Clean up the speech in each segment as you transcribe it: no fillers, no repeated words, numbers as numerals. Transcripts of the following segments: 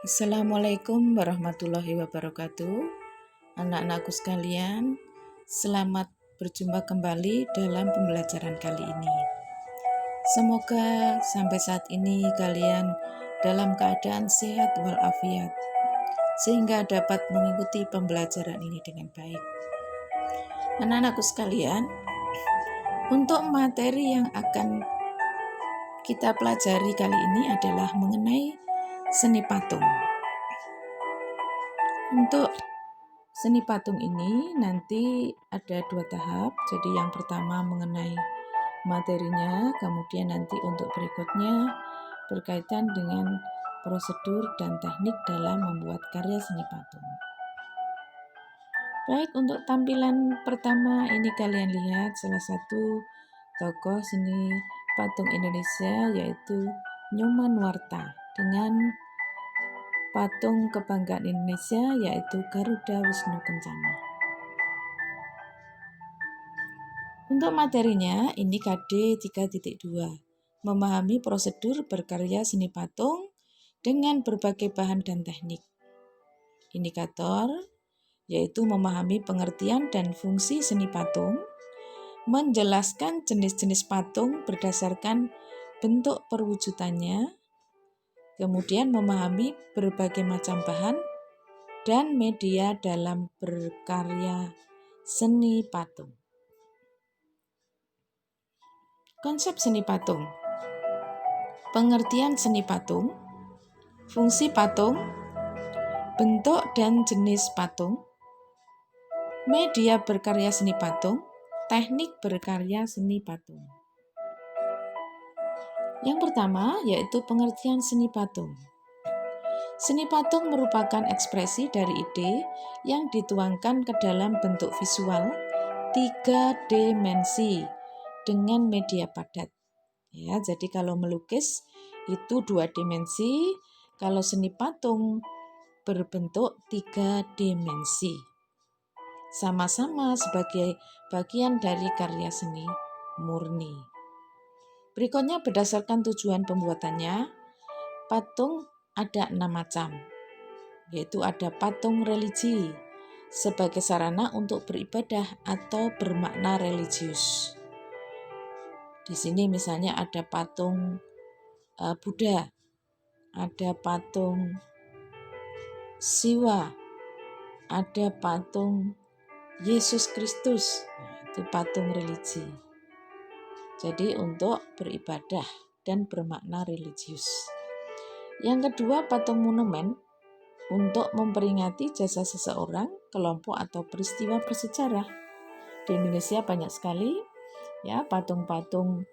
Assalamualaikum warahmatullahi wabarakatuh. Anak-anakku sekalian, selamat berjumpa kembali dalam pembelajaran kali ini. Semoga sampai saat ini kalian dalam keadaan sehat walafiat, sehingga dapat mengikuti pembelajaran ini dengan baik. Anak-anakku sekalian, untuk materi yang akan kita pelajari kali ini adalah mengenai seni patung. Untuk seni patung ini nanti ada 2 tahap. Jadi yang pertama mengenai materinya, kemudian nanti untuk berikutnya berkaitan dengan prosedur dan teknik dalam membuat karya seni patung. Baik, untuk tampilan pertama ini kalian lihat salah satu tokoh seni patung Indonesia yaitu Nyoman Nuarta dengan patung kebanggaan Indonesia yaitu Garuda Wisnu Kencana. Untuk materinya ini KD 3.2, memahami prosedur berkarya seni patung dengan berbagai bahan dan teknik. Indikator yaitu memahami pengertian dan fungsi seni patung, menjelaskan jenis-jenis patung berdasarkan bentuk perwujudannya, kemudian memahami berbagai macam bahan dan media dalam berkarya seni patung. Konsep seni patung, pengertian seni patung, fungsi patung, bentuk dan jenis patung, media berkarya seni patung, teknik berkarya seni patung. Yang pertama yaitu pengertian seni patung. Seni patung merupakan ekspresi dari ide yang dituangkan ke dalam bentuk visual 3 dimensi dengan media padat. Ya, jadi kalau melukis itu 2 dimensi, kalau seni patung berbentuk 3 dimensi. Sama-sama sebagai bagian dari karya seni murni. Berikutnya berdasarkan tujuan pembuatannya, patung ada 6 macam, yaitu ada patung religi sebagai sarana untuk beribadah atau bermakna religius. Di sini misalnya ada patung Buddha, ada patung Siwa, ada patung Yesus Kristus, itu patung religi. Jadi untuk beribadah dan bermakna religius. Yang kedua, patung monumen untuk memperingati jasa seseorang, kelompok atau peristiwa bersejarah. Di Indonesia banyak sekali ya patung-patung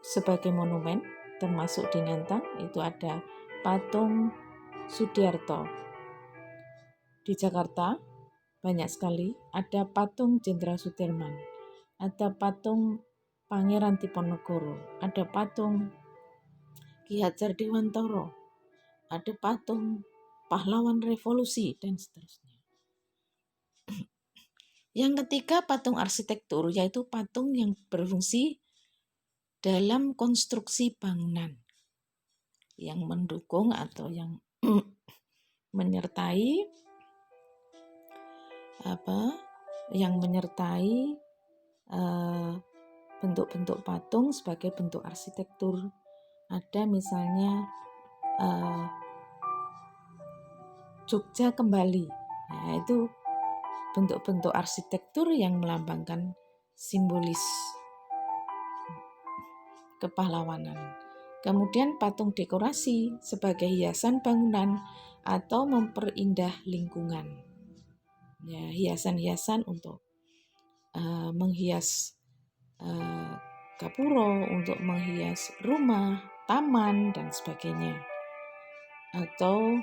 sebagai monumen, termasuk di Nentang itu ada patung Sudiarto. Di Jakarta banyak sekali ada patung Jenderal Sudirman, ada patung Pangeran Diponegoro, ada patung Ki Hajar Dewantara, ada patung pahlawan revolusi dan seterusnya. Yang ketiga, patung arsitektur, yaitu patung yang berfungsi dalam konstruksi bangunan yang mendukung atau yang menyertai bentuk-bentuk patung sebagai bentuk arsitektur. Ada misalnya Jogja Kembali, nah, itu bentuk-bentuk arsitektur yang melambangkan simbolis kepahlawanan. Kemudian patung dekorasi sebagai hiasan bangunan atau memperindah lingkungan. Ya, hiasan-hiasan untuk menghias gapuro, untuk menghias rumah, taman, dan sebagainya. Atau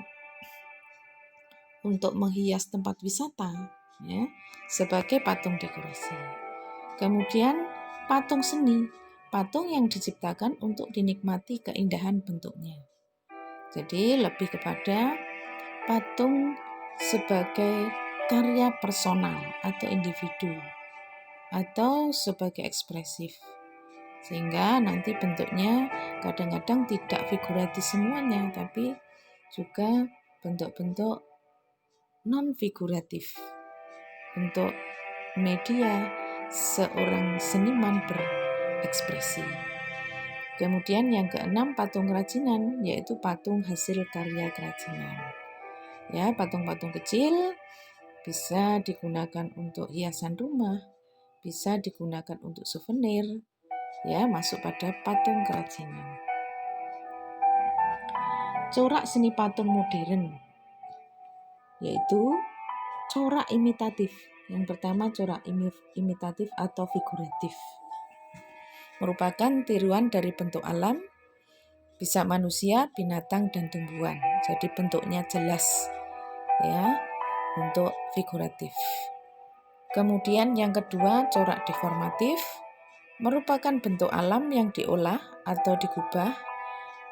untuk menghias tempat wisata, ya, sebagai patung dekorasi. Kemudian patung seni, patung yang diciptakan untuk dinikmati keindahan bentuknya. Jadi lebih kepada patung sebagai karya personal atau individu atau sebagai ekspresif, sehingga nanti bentuknya kadang-kadang tidak figuratif semuanya, tapi juga bentuk-bentuk non-figuratif, bentuk media seorang seniman berekspresi. Kemudian yang keenam, patung kerajinan, yaitu patung hasil karya kerajinan. Ya, patung-patung kecil bisa digunakan untuk hiasan rumah, bisa digunakan untuk souvenir, ya, masuk pada patung kerajinan. Corak seni patung modern, yaitu corak imitatif. Yang pertama, corak imitatif atau figuratif. Merupakan tiruan dari bentuk alam, bisa manusia, binatang, dan tumbuhan. Jadi bentuknya jelas, ya, untuk figuratif. Kemudian yang kedua, corak deformatif, merupakan bentuk alam yang diolah atau digubah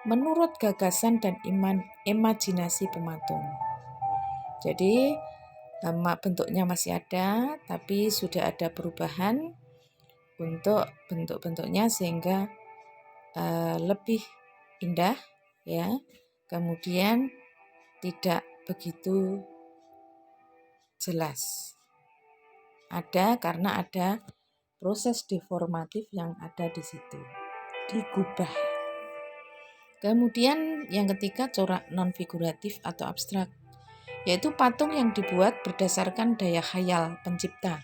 menurut gagasan dan imajinasi pematung. Jadi bentuknya masih ada, tapi sudah ada perubahan untuk bentuk-bentuknya sehingga lebih indah, ya. Kemudian tidak begitu jelas. Ada karena ada proses deformatif yang ada di situ, digubah. Kemudian yang ketiga, corak non-figuratif atau abstrak, yaitu patung yang dibuat berdasarkan daya khayal pencipta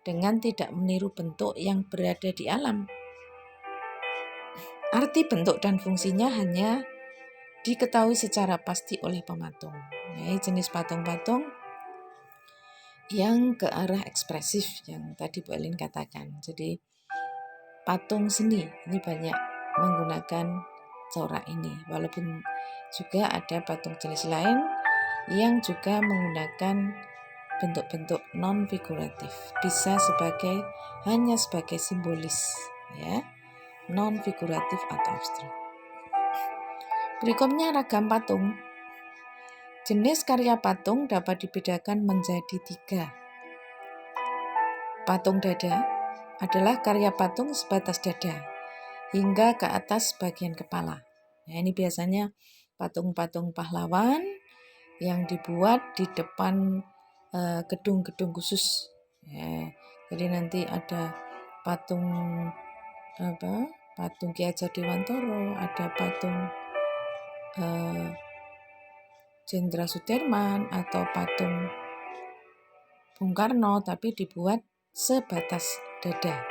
dengan tidak meniru bentuk yang berada di alam. Arti bentuk dan fungsinya hanya diketahui secara pasti oleh pematung. Ini jenis patung-patung yang ke arah ekspresif yang tadi Bu Elin katakan. Jadi patung seni ini banyak menggunakan corak ini, walaupun juga ada patung jenis lain yang juga menggunakan bentuk-bentuk non-figuratif, bisa hanya sebagai simbolis, ya, non-figuratif atau abstrak. Berikutnya ragam patung. Jenis karya patung dapat dibedakan menjadi 3. Patung dada adalah karya patung sebatas dada hingga ke atas bagian kepala. Nah, ini biasanya patung-patung pahlawan yang dibuat di depan gedung-gedung khusus. Ya, jadi nanti ada patung Ki Hajar Dewantara, ada patung Jenderal Sudirman atau patung Bung Karno, tapi dibuat sebatas dada.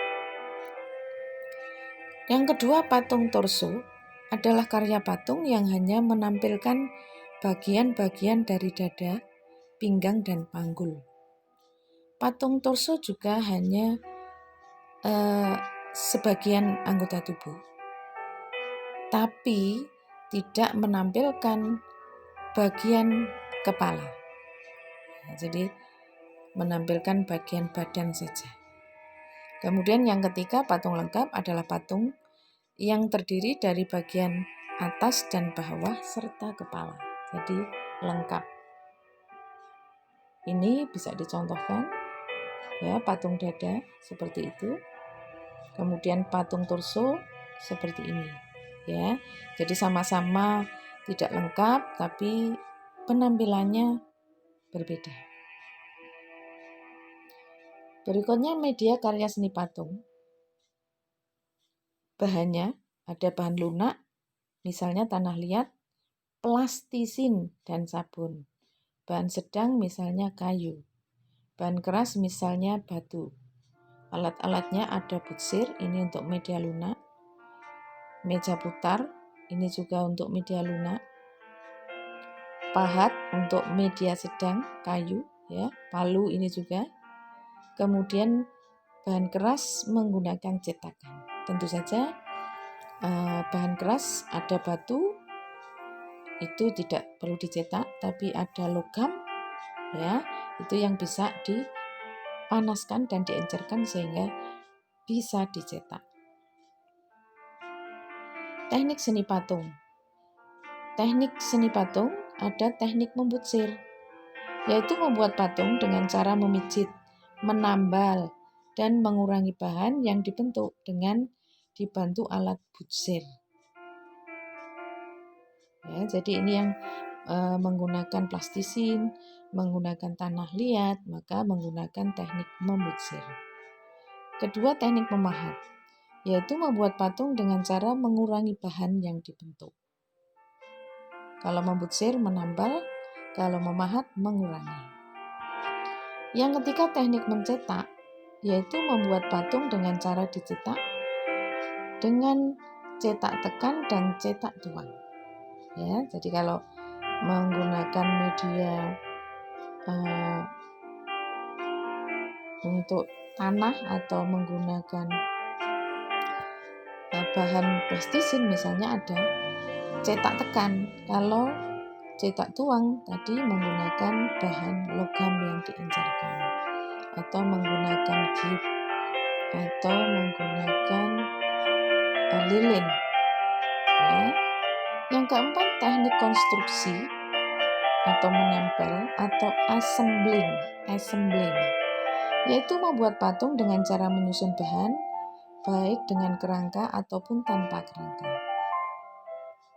Yang kedua, patung torso adalah karya patung yang hanya menampilkan bagian-bagian dari dada, pinggang, dan panggul. Patung torso juga hanya sebagian anggota tubuh, tapi tidak menampilkan bagian kepala. Jadi menampilkan bagian badan saja. Kemudian yang ketiga, patung lengkap adalah patung yang terdiri dari bagian atas dan bawah serta kepala. Jadi lengkap. Ini bisa dicontohkan, ya, patung dada seperti itu. Kemudian patung torso seperti ini, ya. Jadi sama-sama tidak lengkap tapi penampilannya berbeda. Berikutnya media karya seni patung. Bahannya ada bahan lunak, misalnya tanah liat, plastisin dan sabun. Bahan sedang misalnya kayu. Bahan keras misalnya batu. Alat-alatnya ada butsir, ini untuk media lunak. Meja putar, ini juga untuk media lunak. Pahat untuk media sedang kayu, ya. Palu ini juga. Kemudian bahan keras menggunakan cetakan. Tentu saja bahan keras ada batu, itu tidak perlu dicetak, tapi ada logam, ya, itu yang bisa dipanaskan dan diencerkan sehingga bisa dicetak. Teknik seni patung. Teknik seni patung ada teknik membutsir, yaitu membuat patung dengan cara memijit, menambal, dan mengurangi bahan yang dibentuk dengan dibantu alat butsir. Ya, jadi ini yang menggunakan plastisin, menggunakan tanah liat, maka menggunakan teknik membutsir. Kedua, teknik memahat, yaitu membuat patung dengan cara mengurangi bahan yang dibentuk. Kalau membutsir menambal, kalau memahat mengurangi. Yang ketiga, teknik mencetak, yaitu membuat patung dengan cara dicetak dengan cetak tekan dan cetak tuang. Ya, jadi kalau menggunakan media untuk tanah atau menggunakan bahan plastisin misalnya ada cetak tekan. Kalau cetak tuang tadi menggunakan bahan logam yang diencerkan atau menggunakan gip atau menggunakan lilin. Ya. Yang keempat, teknik konstruksi atau menempel atau assembling, yaitu membuat patung dengan cara menyusun bahan baik dengan kerangka ataupun tanpa kerangka.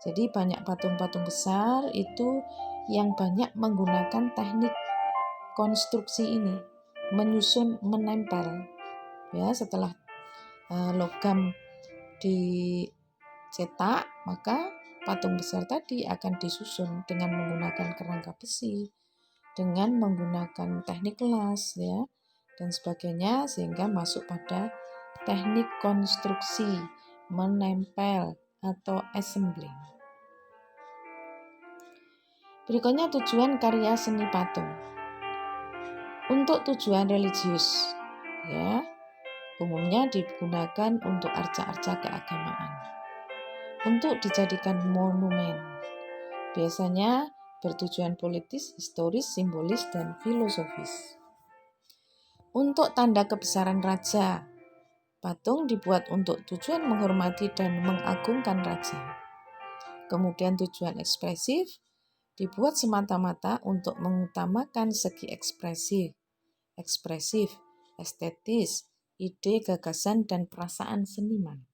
Jadi banyak patung-patung besar itu yang banyak menggunakan teknik konstruksi ini, menyusun, menempel. Ya, setelah logam dicetak, maka patung besar tadi akan disusun dengan menggunakan kerangka besi, dengan menggunakan teknik las, ya, dan sebagainya, sehingga masuk pada teknik konstruksi, menempel, atau assembling. Berikutnya tujuan karya seni patung. Untuk tujuan religius, ya, umumnya digunakan untuk arca-arca keagamaan. Untuk dijadikan monumen, biasanya bertujuan politis, historis, simbolis, dan filosofis. Untuk tanda kebesaran raja, patung dibuat untuk tujuan menghormati dan mengagungkan raja. Kemudian tujuan ekspresif, dibuat semata-mata untuk mengutamakan segi ekspresif, estetis, ide, gagasan, dan perasaan seniman.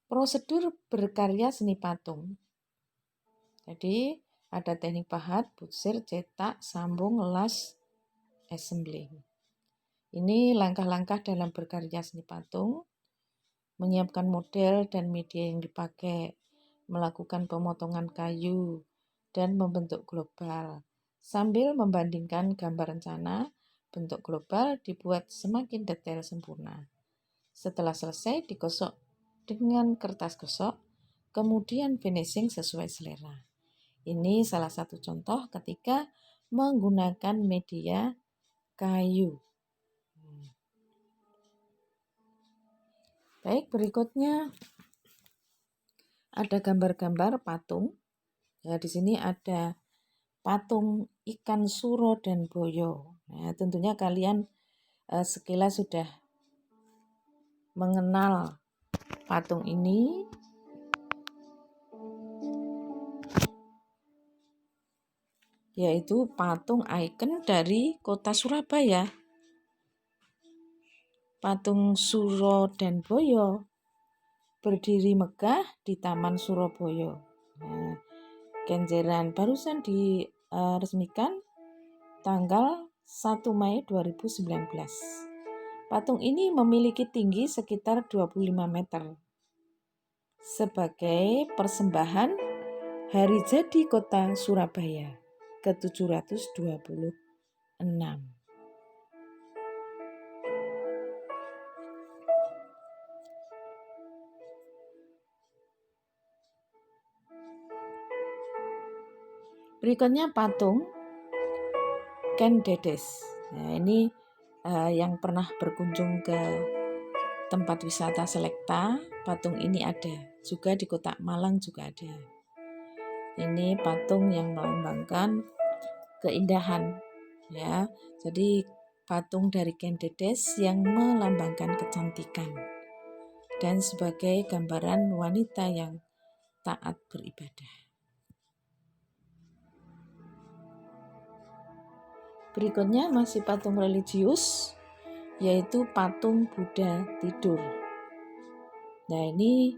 Prosedur berkarya seni patung. Jadi ada teknik pahat, butsir, cetak, sambung, las, assembling. Ini langkah-langkah dalam berkarya seni patung, menyiapkan model dan media yang dipakai, melakukan pemotongan kayu, dan membentuk global. Sambil membandingkan gambar rencana, bentuk global dibuat semakin detail sempurna. Setelah selesai, digosok dengan kertas gosok, kemudian finishing sesuai selera. Ini salah satu contoh ketika menggunakan media kayu. Baik, berikutnya ada gambar-gambar patung. Ya, di sini ada patung ikan suro dan boyo. Nah, tentunya kalian sekilas sudah mengenal patung ini. Yaitu patung ikon dari kota Surabaya. Patung Suro dan Boyo berdiri megah di Taman Surabaya. Nah, Kenjeran barusan diresmikan tanggal 1 Mei 2019. Patung ini memiliki tinggi sekitar 25 meter. Sebagai persembahan Hari Jadi Kota Surabaya ke-726. Berikutnya patung Ken Dedes. Nah, ini yang pernah berkunjung ke tempat wisata Selekta, patung ini ada. Juga di Kota Malang juga ada. Ini patung yang melambangkan keindahan, ya. Jadi patung dari Ken Dedes yang melambangkan kecantikan dan sebagai gambaran wanita yang taat beribadah. Berikutnya masih patung religius, yaitu patung Buddha tidur. Nah, ini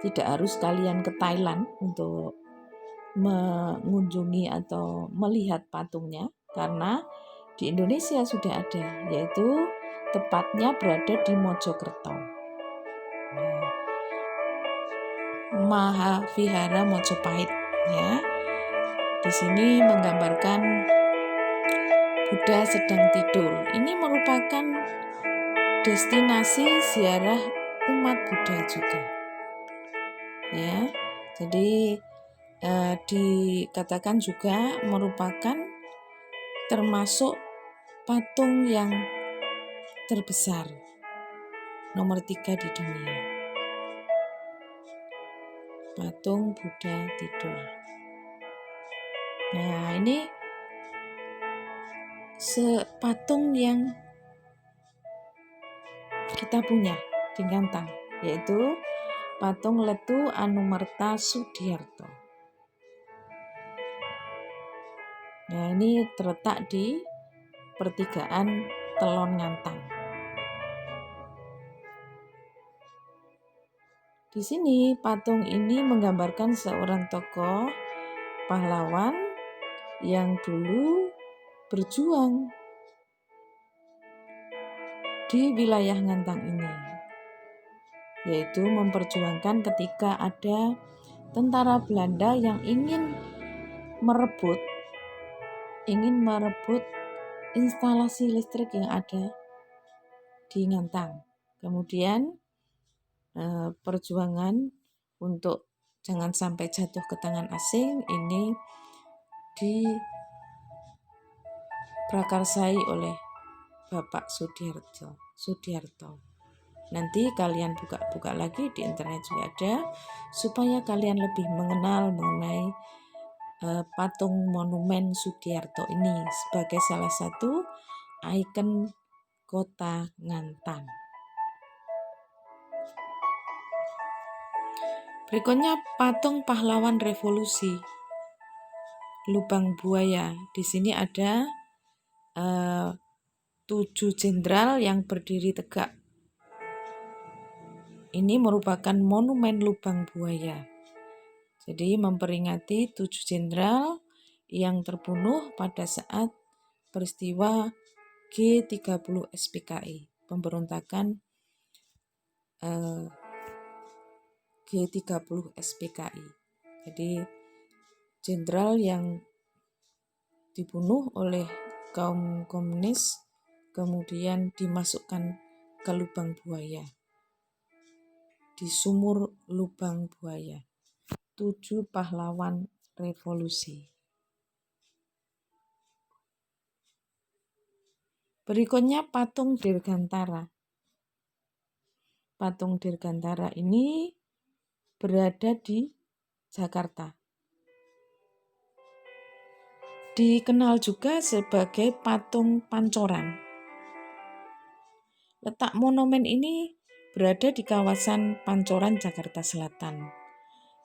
Tidak harus kalian ke Thailand untuk mengunjungi atau melihat patungnya, karena di Indonesia sudah ada, yaitu tepatnya berada di Mojokerto. Mahavihara Mojopahit, ya. Di sini menggambarkan Buddha sedang tidur. Ini merupakan destinasi ziarah umat Buddha juga, ya. Jadi dikatakan juga merupakan termasuk patung yang terbesar nomor 3 di dunia. Patung Buddha tidur. Nah, ini patung yang kita punya di Ngantang, yaitu patung Letu Anumerta Sudiarto. Nah, ini terletak di pertigaan Telon Ngantang. Di sini patung ini menggambarkan seorang tokoh pahlawan yang dulu berjuang di wilayah Ngantang ini, yaitu memperjuangkan ketika ada tentara Belanda yang ingin merebut instalasi listrik yang ada di Ngantang. Kemudian perjuangan untuk jangan sampai jatuh ke tangan asing ini diprakarsai oleh Bapak Sudiarto. Nanti kalian buka-buka lagi di internet juga ada, supaya kalian lebih mengenal mengenai patung monumen Sudiarto ini sebagai salah satu ikon kota Ngantang. Berikutnya patung pahlawan revolusi Lubang Buaya. Di sini ada 7 jenderal yang berdiri tegak. Ini merupakan monumen Lubang Buaya. Jadi memperingati 7 jenderal yang terbunuh pada saat peristiwa G30 SPKI, pemberontakan G30 SPKI. Jadi jenderal yang dibunuh oleh kaum komunis kemudian dimasukkan ke lubang buaya, di sumur lubang buaya. 7 pahlawan revolusi. Berikutnya patung Dirgantara. Patung Dirgantara ini berada di Jakarta. Dikenal juga sebagai patung Pancoran. Letak monumen ini berada di kawasan Pancoran, Jakarta Selatan,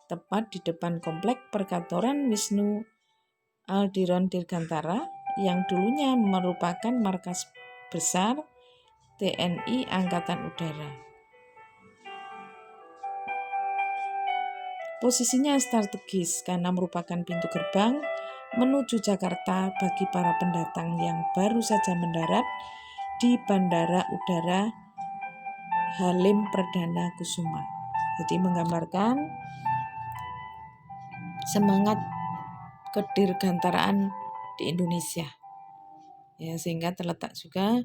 tepat di depan komplek perkantoran Wisnu Aldiron Dirgantara yang dulunya merupakan markas besar TNI Angkatan Udara. Posisinya strategis karena merupakan pintu gerbang menuju Jakarta bagi para pendatang yang baru saja mendarat di Bandara Udara Halim Perdana Kusuma. Jadi menggambarkan semangat kedirgantaraan di Indonesia. Ya, sehingga terletak juga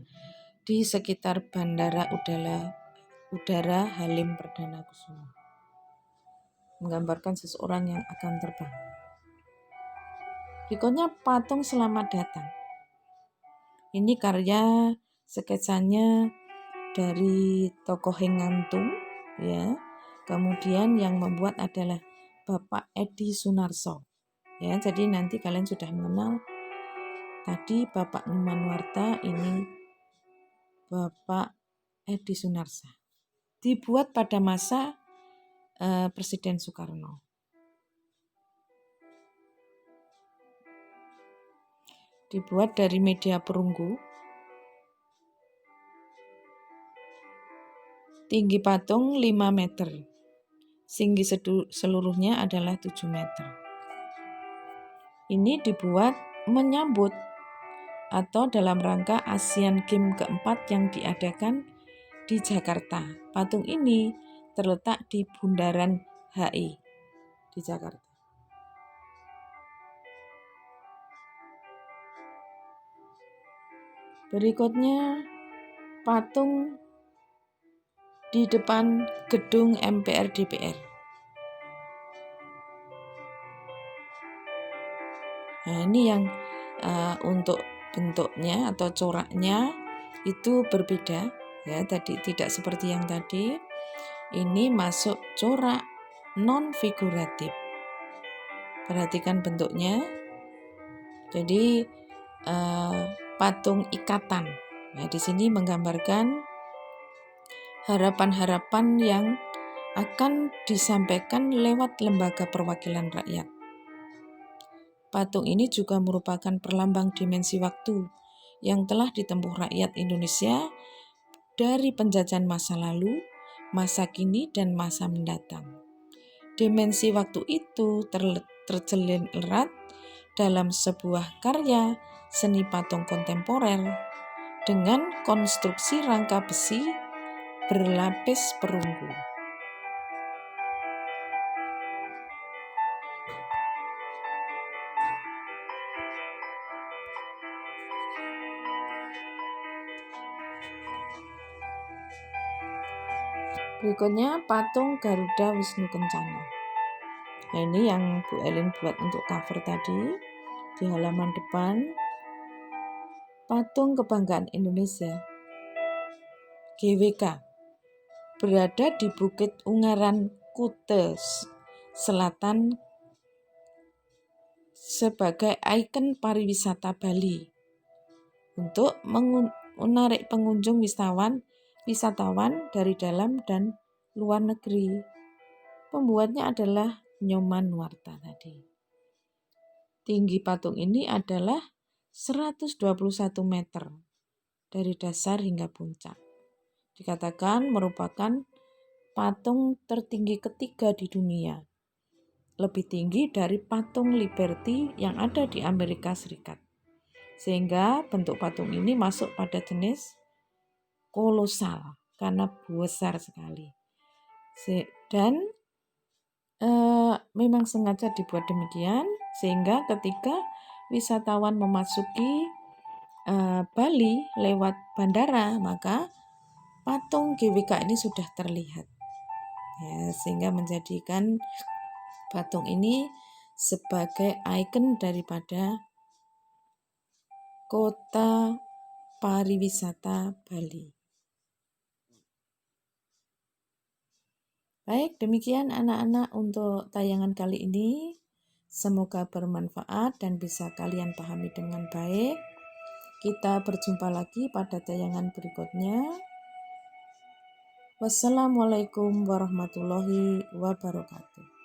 di sekitar Bandara Udara Halim Perdana Kusuma. Menggambarkan seseorang yang akan terbang. Berikutnya patung Selamat Datang. Ini karya sketsanya dari tokoh Hengantung, ya. Kemudian yang membuat adalah Bapak Edi Sunarso. Ya, jadi nanti kalian sudah mengenal tadi Bapak Numanwarta, ini Bapak Edi Sunarso. Dibuat pada masa Presiden Soekarno. Dibuat dari media perunggu. Tinggi patung 5 meter. tinggi seluruhnya adalah 7 meter. Ini dibuat menyambut atau dalam rangka Asian Games keempat yang diadakan di Jakarta. Patung ini terletak di Bundaran HI di Jakarta. Berikutnya, patung di depan gedung MPR DPR. Nah, ini yang untuk bentuknya atau coraknya itu berbeda ya, tadi tidak seperti yang tadi. Ini masuk corak non figuratif. Perhatikan bentuknya. Jadi patung ikatan. Nah, di sini menggambarkan harapan-harapan yang akan disampaikan lewat lembaga perwakilan rakyat. Patung ini juga merupakan perlambang dimensi waktu yang telah ditempuh rakyat Indonesia dari penjajahan masa lalu, masa kini, dan masa mendatang. Dimensi waktu itu terjalin erat dalam sebuah karya seni patung kontemporer dengan konstruksi rangka besi berlapis perunggu. Berikutnya patung Garuda Wisnu Kencana. Nah, ini yang Bu Elin buat untuk cover tadi. Di halaman depan, patung kebanggaan Indonesia GWK berada di Bukit Ungaran, Kute Selatan sebagai ikon pariwisata Bali untuk menarik pengunjung wisatawan dari dalam dan luar negeri. Pembuatnya adalah Nyoman Nuarta tadi. Tinggi patung ini adalah 121 meter dari dasar hingga puncak. Dikatakan merupakan patung tertinggi ketiga di dunia. Lebih tinggi dari patung Liberty yang ada di Amerika Serikat. Sehingga bentuk patung ini masuk pada jenis kolosal karena besar sekali. Dan memang sengaja dibuat demikian sehingga ketika wisatawan memasuki Bali lewat bandara, maka patung GWK ini sudah terlihat ya, sehingga menjadikan patung ini sebagai ikon daripada kota pariwisata Bali. Baik, demikian anak-anak untuk tayangan kali ini. Semoga bermanfaat dan bisa kalian pahami dengan baik. Kita berjumpa lagi pada tayangan berikutnya. Wassalamualaikum warahmatullahi wabarakatuh.